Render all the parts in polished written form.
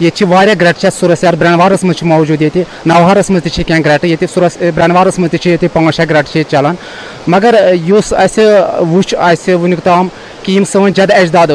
یہ گرٹ سورسیار برنوارس مجھ موجود یہ نوہارس مجھ تھی گرٹ یہ برنوارس مجھ تھی 5-6 گرٹ چلان مگر اس وچ ونیک تام کہ سن جد اجداد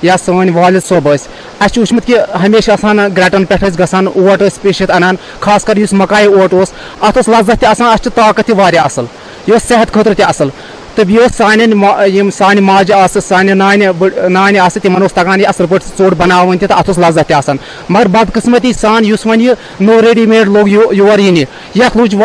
یا سن والد صوب اچھے وچمت کہ ہمیشہ گرٹن پہ گھان اوٹ پیشت انان خاص کر اس مکائی اوٹ ات لذت تہ طاقت تہ اصل یہ صحت خاطر تہ اصل تو بیٚیہِ سانہِ ماجہِ آسہٕ سانہِ نانہِ آسہٕ تِمن تگان یہ اصل پٲٹھۍ ژوٚٹ بناوٕنۍ تہِ تہٕ اتھ لذت تہِ آسان مگر بدقسمتی سان یُس وۄنۍ یہِ نو ریڈی میڈ لوگ یور یِنہِ یتھ لوٚج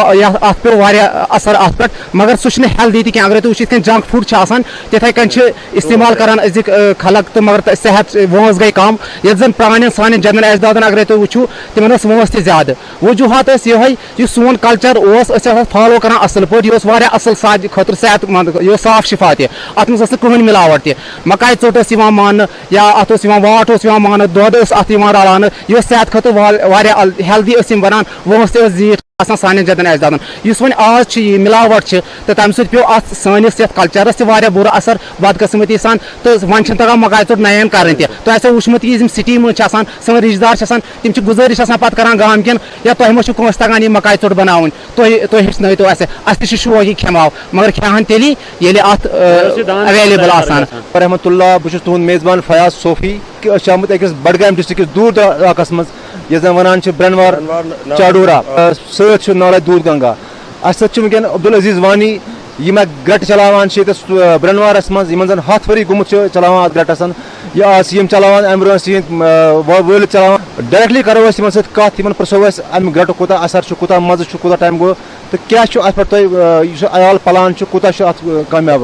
اتھ پیٚو واریاہ اثر اتھ پٮ۪ٹھ مگر سُہ چھُنہٕ ہیلدی تہِ کینٛہہ اگرے تُہۍ وٕچھِو یِتھ کٔنۍ جنک فوڈ چھِ آسان تِتھے کٔنۍ چھِ استعمال کران أزِکۍ خلق تہٕ مگر صحت وٲنٛس گٔے کم ییٚلہِ زن پرانٮ۪ن سانٮ۪ن جدن اجدادن اگرے تُہۍ وٕچھِو تِمن ٲس وٲنٛس تہِ زیادٕ وجوہات ٲسۍ یِہوٚے یُس سون کلچر اوس أسۍ ٲسۍ فالو کران اصل پٲٹھۍ یہِ اوس واریاہ اصل سانہِ خٲطرٕ صحت مند یہِ اوس صاف شفا تہِ اتھ منٛز ٲس نہٕ کٕہٕنۍ ملاوٹ تہِ مکاے ژوٚٹ ٲس یِوان ماننہٕ یا اتھ اوس یِوان واٹھ اوس یِوان ماننہٕ دۄد ٲس اتھ یِوان رلاونہٕ یہِ اوس صحت خٲطرٕ واریاہ ہیلدی ٲسۍ یِم بنان وٲنٛس تہِ ٲس زیٖٹھ آسان سانٮ۪ن جدن اجدادن یُس وۄنۍ آز چھُ یہِ ملاوٹ چھِ تہٕ تمہِ سۭتۍ پیٚو اتھ سٲنِس یتھ کلچرس تہِ واریاہ بُرٕ اثر بدقسمتی سان تہٕ وۄنۍ چھِنہٕ تگان مکاے ژوٚٹ نین کرٕنۍ تہِ تۄہہِ آسیو وٕچھمُت یہِ یِم سٹی منٛز چھِ آسان سٲنۍ رِشتہٕ دار چھِ آسان تِم چھِ گُزٲرِش آسان پتہٕ کران گامکٮ۪ن یا تۄہہِ ما چھُو کٲنٛسہِ تگان یہِ مکاے ژوٚٹ بناوٕنۍ تُہۍ ہیٚچھنٲیتو اسہِ تہِ چھُ شوق یہِ کھٮ۪ماو مگر کھٮ۪ہن تیٚلی ییٚلہِ اتھ اویلیبل آسان رحمۃ اللہ بہٕ چھُس تُہُنٛد میزبان فیاض صوفی کہ أسۍ چھِ آمٕتۍ أکِس بڈگام ڈسٹرکس دوٗر علاقس منٛز یتھ زن ونان چھِ برنوار چاڈورا سۭتۍ چھُ نالے دوٗد گنگا اسہِ سۭتۍ چھُ ؤنکیٚن عبدالعزیز وانی یِم گرٹ چلاوان چھِ ییٚتس برنوارس منٛز یِمن زن 100 ؤری گوٚمُت چھُ چلاوان اتھ گرٹس یہِ آسہِ یِم چلاوان امہِ برونٛہہ ٲسۍ یِہنٛدۍ وٲلد چلاوان ڈایریکٹلی کرو أسۍ یِمن سۭتۍ کتھ یِمن پرژھو أسۍ امہِ گرٹُک کوٗتاہ اثر چھُ کوٗتاہ مزٕ چھُ کوٗتاہ ٹایم گوٚو تہٕ کیاہ چھُ اتھ پٮ۪ٹھ تۄہہِ یُس عیال پلان چھُ کوٗتاہ چھُ اتھ کامیاب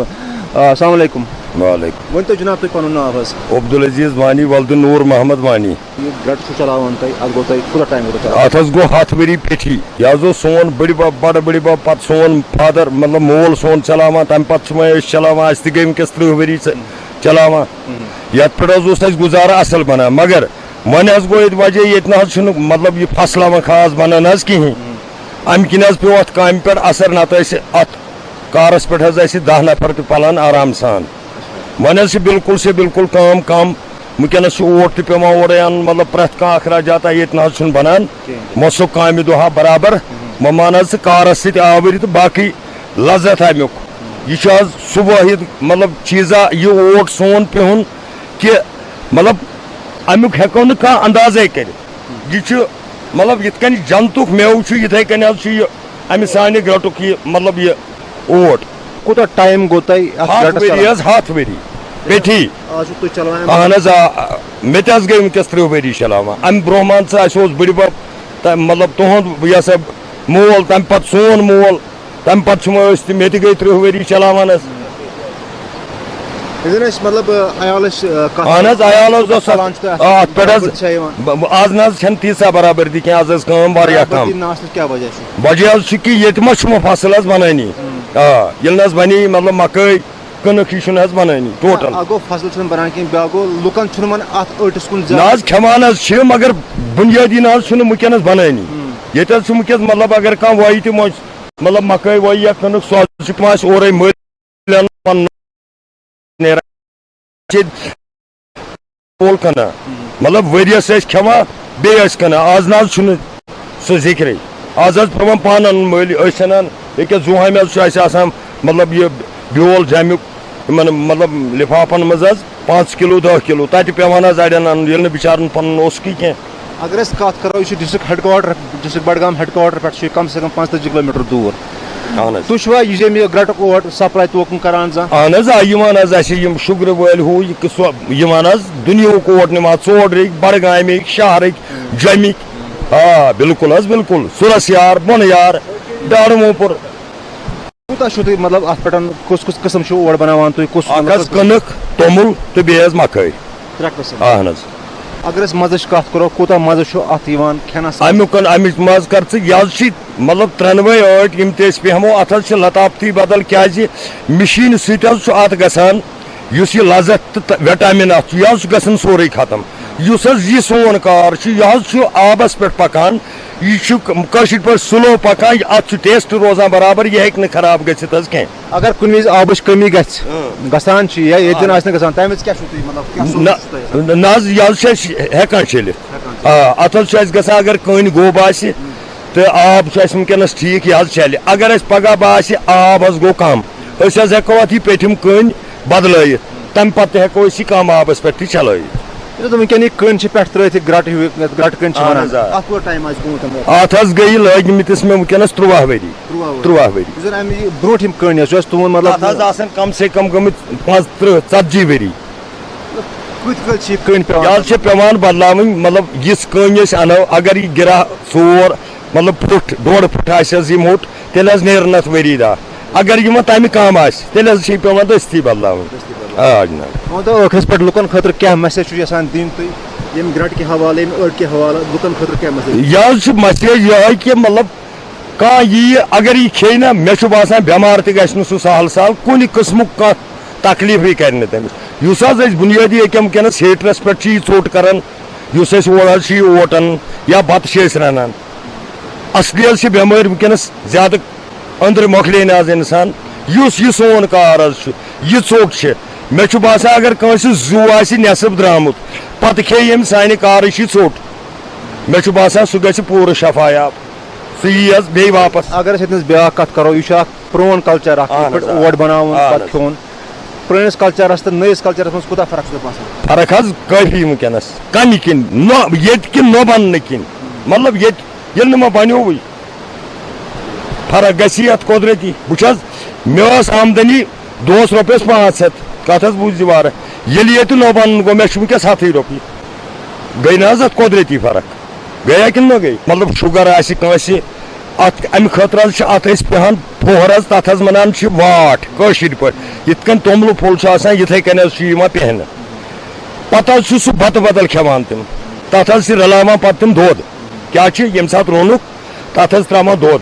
السلام علیکم وعلیکم ؤنۍتو جناب تُہۍ پنُن ناو حظ عبدالعزیز وانی ولد نور محمد وانی یہِ گرٹ چھُ چلاوان تۄہہِ اتھ گوٚو تۄہہِ کوٗتاہ ٹایم گوٚو اتھ حظ گوٚو 100 ؤری پیٹھی یہِ حظ اوس سون بٕڈِبب بڑٕ بٕڈِبب پتہٕ سون فادر مطلب مول سون چلاوان تمہِ پتہٕ چھِ وۄنۍ أسۍ چلاوان اسہِ تہِ گٔے وٕنکیٚس 30 ؤری چلاوان یتھ پٮ۪ٹھ حظ اوس اسہِ گُزارٕ اصل بنان مگر وۄنۍ حظ گوٚو ییٚتہِ وجہ ییٚتہِ نہ حظ چھُنہٕ مطلب یہِ فصلا وۄنۍ خاص بنان حظ کِہینۍ امہِ کِنۍ حظ پیٚو اتھ کامہِ پٮ۪ٹھ اثر نتہٕ ٲسۍ اتھ کارس پٮ۪ٹھ حظ اسہِ 10 نفر تہِ پلان آرام سان وۄنۍ حظ چھِ بالکل سے بالکل کٲم کم وٕنکیٚنس چھُ اوٹ تہِ پیٚوان اورَے اَنُن مطلب پرٛٮ۪تھ کانٛہہ اخراجاتا ییٚتہِ نہ حظ چھُنہٕ بنان مۄسُک کامہِ دۄہا برابر وۄنۍ مان حظ ژٕ کارس سۭتۍ آوٕرۍ تہٕ باقٕے لذت امیُک یہِ چھُ حظ سُہ وٲحد مطلب چیٖزا یہِ اوٹ سون پیوٚن کہِ مطلب امیُک ہٮ۪کو نہٕ کانٛہہ اندازے کٔرِتھ یہِ چھُ مطلب یِتھ کٔنۍ جنتُک میوٕ چھُ یِتھے کٔنۍ حظ چھُ یہِ امہِ سانہِ گرٹُک یہِ مطلب یہِ اوٹ کوٗتاہ ٹایم گوٚو تۄہہِ 100 ؤری حظ 100 ؤری پیٹھی آز چھُو تُہۍ چلاوان اہن حظ مےٚ تہِ حظ گٔے وٕنکیٚس 30 ؤری چلاوان امہِ برونٛہہ مان ژٕ اَسہِ اوس بٕڈِبب مطلب تُہُنٛد یہِ ہسا مول تمہِ پتہٕ سون مول تمہِ پتہٕ چھِ وۄنۍ أسۍ تہِ مےٚ تہِ گٔے 30 ؤری چلاوان حظ ییٚلہِ زن أسۍ مطلب عیال ٲسۍ اہن حظ عیال حظ اوس اتھ اتھ پٮ۪ٹھ حظ آز نہ حظ چھنہٕ تیٖژاہ برابردی کینٛہہ آز ٲس کٲم واریاہ کم کیاہ وجہ چھُ وجہ حظ چھُ کہِ ییٚتہِ ما چھُ وۄنۍ فصل حظ بنٲنی ییٚلہِ نہ حظ بنے مطلب مکٲے کٕنٕک یہِ چھُنہٕ حظ بنٲنی ٹوٹل اکھ گوٚو فصل چھُنہٕ بنان کینٛہہ بیاکھ گوٚو لُکن چھُنہٕ وۄنۍ اتھ ٲٹِس کُن نہ حظ کھٮ۪وان حظ چھِ مگر بُنیٲدی نہ حظ چھُنہٕ وٕنکیٚنس بنٲنی ییٚتہِ حظ چھُ وٕنکیٚس مطلب اگر کانٛہہ وایہِ تہِ مطلب مکٲے وایہِ یا کٕنٕک سُہ حظ چھُ پٮ۪وان اَسہِ اورَے مٔلۍ نیران کٕنان مطلب ؤریس ٲسۍ کھٮ۪وان بیٚیہِ ٲسۍ کٕنان آز نہ حظ چھُنہٕ سُہ ذِکرے آز حظ پیٚوان پانہٕ اَنُن مٔلۍ أسۍ اَنان ییٚکیٛاہ زوٗہامہِ حظ چھُ اَسہِ آسان مطلب یہِ بیول جَمیُک یِمن مطلب لِفافن منٛز حظ 5 کِلوٗ 10 کِلوٗ تَتہِ پیٚوان حظ اَڑٮ۪ن اَنُن ییٚلہِ نہٕ بِچارن پنُن اوسُکھٕے کینٛہہ اگر أسۍ کتھ کرو یہِ چھُ district headquarter district Budgam headquarter پٮ۪ٹھ چھُ یہِ کم سے کم 35 کِلوٗمیٖٹر دوٗر اہن حظ تُہۍ چھُوا یہِ ییٚمہِ گرٹُک اوٹ سپلاے توکُن کران زانٛہہ اہن حظ یِوان حظ اَسہِ یِم شُگرٕ وٲلۍ ہُہ یہِ سُہ یِوان حظ دُنیہُک اوٹ نِوان ژوڈرٕکۍ بڈگامٕکۍ شہرٕکۍ جیٚمِکۍ بالکل حظ بالکل سُرس یار بۄنہٕ یار ڈارٕ موپُر کوٗتاہ چھُو تُہۍ مطلب اتھ پٮ۪ٹھ کُس کُس قٕسم چھُو اوٹ بناوان تُہۍ کُس اکھ حظ کٕنٕک توٚمُل تہٕ بیٚیہِ حظ مکٲے 3 قٕسم اہن حظ اگر أسۍ مزٕچ کتھ کرو کوٗتاہ مزٕ چھُ اتھ یِوان کھٮ۪نس امِچ منٛز کر ژٕ یہِ حظ چھِ مطلب 3 ٲٹۍ یِم تہِ أسۍ بیٚہمو اتھ حظ چھِ لطافتی بدل کیازِ مِشیٖنہِ سۭتۍ حظ چھُ اتھ گژھان یُس یہِ لذت تہٕ وِٹامِن اتھ چھُ یہِ حظ چھُ گژھان سورُے ختم یُس حظ یہِ سون کار چھُ یہِ حظ چھُ آبس پٮ۪ٹھ پکان یہِ چھُ کٲشِر پٲٹھۍ سلو پکان اتھ چھُ ٹیسٹ روزان برابر یہِ ہیٚکہِ نہٕ خراب گٔژھِتھ حظ کینٛہہ. اگر کُنہِ وِزِ آبٕچ کٔمی گژھان چھِ یا ییٚتہِ آسہِ نہٕ گژھان تَمہِ وِزِ کیٛاہ چھُو تُہۍ مطلب نہ حظ یہِ حظ چھِ أسۍ ہٮ۪کان چھٔلِتھ اتھ حظ چھُ اَسہِ گژھان اگر کٔنۍ گوٚب آسہِ تہٕ آب چھُ اَسہِ وٕنکٮ۪نس ٹھیٖک یہِ حظ چلہِ اگر اَسہِ پگاہ باسہِ آب حظ گوٚو کم أسۍ حظ ہٮ۪کو اتھ یہِ پیٚٹھِم کٔنۍ بدلٲیِتھ تمہِ پتہٕ تہِ ہٮ۪کو أسۍ یہِ کم آبس پٮ۪ٹھ تہِ چلٲیِتھ. وٕنکٮ۪ن یہِ کٔنۍ چھِ پٮ۪ٹھ ترٲیِتھ گرٛٹہٕ ہیوٗ گرٛٹہٕ کٔنۍ چھِ وَنان اَتھ کوٗتاہ ٹایم آسہِ گوٚمُت اتھ حظ گٔیہِ لٲگمٕتِس مےٚ وٕنکٮ۪نس 13 ؤری 13 ؤری. یُس زن اَمہِ برونٛٹھ یِم کٔنۍ ٲسۍ سُہ ٲس تُہُنٛد اتھ مطلب حظ آسان کم سے کم گٔمٕتۍ 35-40 ؤری. کۭتۍ کٲلۍ چھِ یہِ کٔنۍ یہِ پیٚوان حظ چھِ پیٚوان بدلاوٕنۍ مطلب یِژھ کٔنۍ أسۍ انو اگر یہِ گِرا ژور مطلب فُٹ 1.5 فُٹ آسہِ حظ یہِ موٚٹ تیٚلہِ حظ نیرن اتھ ؤری دہ اگر یِمن تمہِ کم آسہِ تیٚلہِ حظ چھِ یہِ پیٚوان دٔستی بدلاوٕنۍ. آ جناب ٲخرس پٮ۪ٹھ لُکن خٲطرٕ کیٛاہ میسیج چھُ یژھان دِنۍ تُہۍ ییٚمہِ گرٛٹہٕ کہِ حوالہٕ ییٚمہِ أڑۍ کہِ حوالہٕ لُکن خٲطرٕ کیٛاہ میسیج یہِ حظ چھُ مسیج یِہوے کہِ مطلب کانٛہہ ییہِ اگر یہِ کھیٚیہِ نا مےٚ چھُ باسان بٮ۪مار تہِ گژھِ نہٕ سُہ سہل سہل کُنہِ قٕسمُک کانٛہہ تکلیٖفٕے کرِ نہٕ تٔمِس. یُس حظ أسۍ بُنیٲدی أکیٛاہ وٕنکٮ۪نس ہیٖٹرس پٮ۪ٹھ چھِ یہِ ژوٚٹ کران یُس أسۍ اورٕ حظ چھِ یہِ اوٹن یا بتہٕ چھِ أسۍ رنان اصلی حظ چھِ بٮ۪مٲرۍ وٕنکٮ۪نس زیادٕ أنٛدرٕ مۄکلے حظ اِنسان یُس یہِ سون کار حظ چھُ یہِ ژوٚٹ چھِ مےٚ چھُ باسان اگر کٲنٛسہِ زُو آسہِ نٮ۪صٕب درٛامُت پتہٕ کھیٚیہِ ییٚمہِ سانہِ کارٕچ یہِ ژوٚٹ مےٚ چھُ باسان سُہ گژھِ پوٗرٕ شفایاب سُہ یی حظ بیٚیہِ واپس. اگر أسۍ ییٚتنس بیٛاکھ کتھ کرو یہِ چھُ اکھ پرون کلچر اکھ یِتھ پٲٹھۍ اوٹ بناوُن پتہٕ کھیوٚن پرٲنِس کلچرس تہٕ نٔیِس کلچرس منٛز کوٗتاہ فرق چھُ تۄہہِ باسان؟ فرق حظ کٲفی وٕنکٮ۪نس کمہِ کِنۍ ییٚتہِ کِنۍ نۄ بننہٕ کِنۍ مطلب ییٚتہِ ییٚلہِ نہٕ مےٚ بنیووٕے فرق گژھِ یتھ قۄدرٔتی وٕچھ حظ مےٚ ٲس آمدنی دۄہس رۄپیس 500 کتھ حظ بوٗزِ واریاہ ییٚلہِ ییٚتہِ نۄ بنُن گوٚو مےٚ چھُ وٕنکٮ۪س 7 رۄپیہِ گٔے نہ حظ اتھ قۄدرٔتی فرق گٔیا کِنہٕ نہ گٔے مطلب شُگر آسہِ کٲنٛسہِ اتھ امہِ خٲطرٕ حظ چھِ اتھ أسۍ پیٚوان پوہر حظ تتھ حظ ونان چھِ واٹھ کٲشِر پٲٹھۍ یِتھ کٔنۍ توٚملہٕ پھوٚل چھُ آسان یِتھے کٔنۍ حظ چھُ یِوان پیٚہنہٕ پتہٕ حظ چھُ سُہ بتہٕ بدل کھٮ۪وان تِم تتھ حظ چھِ رلاوان پتہٕ تِم دۄد کیٛاہ چھِ ییٚمہِ ساتہٕ روٚنُکھ تتھ حظ تراوان دۄد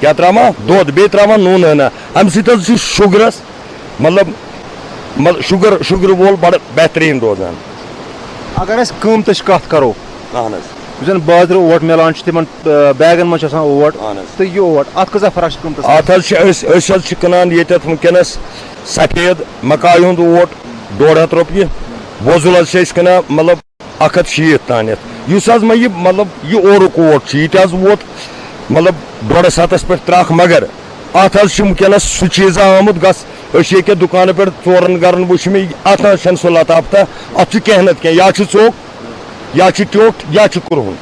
کیٛاہ تراوان دۄد بیٚیہِ تراوان نوٗنہٕ ہنا امہِ سۭتۍ حظ چھُ شُگرس مطلب شُگرٕ وول بڑٕ بہتریٖن روزان. اگر أسۍ قۭمتٕچ کتھ کرو اہن حظ یُس زن بازرٕ اوٹ میلان چھُ تِمن بیگن منٛز چھُ آسان اوٹ اہن حظ تہٕ یہِ اوٹ اتھ کۭژاہ فرق چھِ قۭمتس؟ اتھ حظ چھِ أسۍ حظ چھِ کٕنان ییٚتٮ۪تھ وٕنکٮ۪نس سفید مکایہِ ہُنٛد اوٹ 150 رۄپیہِ وۄزُل حظ چھِ أسۍ کٕنان مطلب 160 تانٮ۪تھ یُس حظ مےٚ یہِ مطلب یہِ اورُک اوٹ چھُ یہِ تہِ حظ ووت مطلب 1.5 ہَتس پٮ۪ٹھ ترٛکھ مگر اتھ حظ چھُ وٕنکٮ۪نس سُہ چیٖزا آمُت گژھ أسۍ چھِ ییٚکیٛاہ دُکانہٕ پٮ۪ٹھ 4 گرن وٕچھ مےٚ اتھ نہ حظ چھنہٕ سُہ لطافتا اتھ چھُ کینٛہہ نتہٕ کینٛہہ یا چھُ ژوٚک یا چھُ ٹیوٚٹھ یا چھُ کُرہُن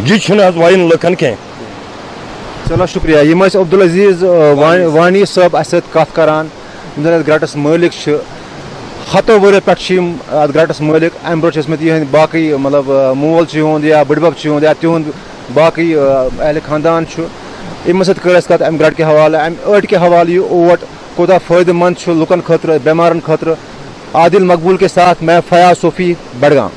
یہِ چھُنہٕ حظ وایَن لُکن کینٛہہ. چلو شُکریہ یِم ٲسۍ عبدالعزیٖز وانی صٲب اَسہِ سۭتۍ کتھ کران یِم زن اَتھ گرٹس مٲلِک چھِ 100 ؤریو پٮ۪ٹھ چھِ یِم اَتھ گرٹس مٲلِک اَمہِ برونٛٹھ چھِ ٲسمٕتۍ یِہٕنٛدۍ باقٕے مطلب مول چھُ یِہُنٛد یا بٕڈبب چھُ یِہُنٛد یا تِہُنٛد باقٕے اہلِ خاندان چھُ یِمن سۭتۍ کٔر اَسہِ کتھ اَمہِ گرٹ کہِ حوالہٕ اَمہِ ٲٹۍ کہِ حوالہٕ یہِ اوٹ کوٗتاہ فٲیدٕ منٛد چھُ لُکن خٲطرٕ بٮ۪مارن خٲطرٕ عادل مقبوٗل کے ساتھ میں فیاض صوفی بڈگام.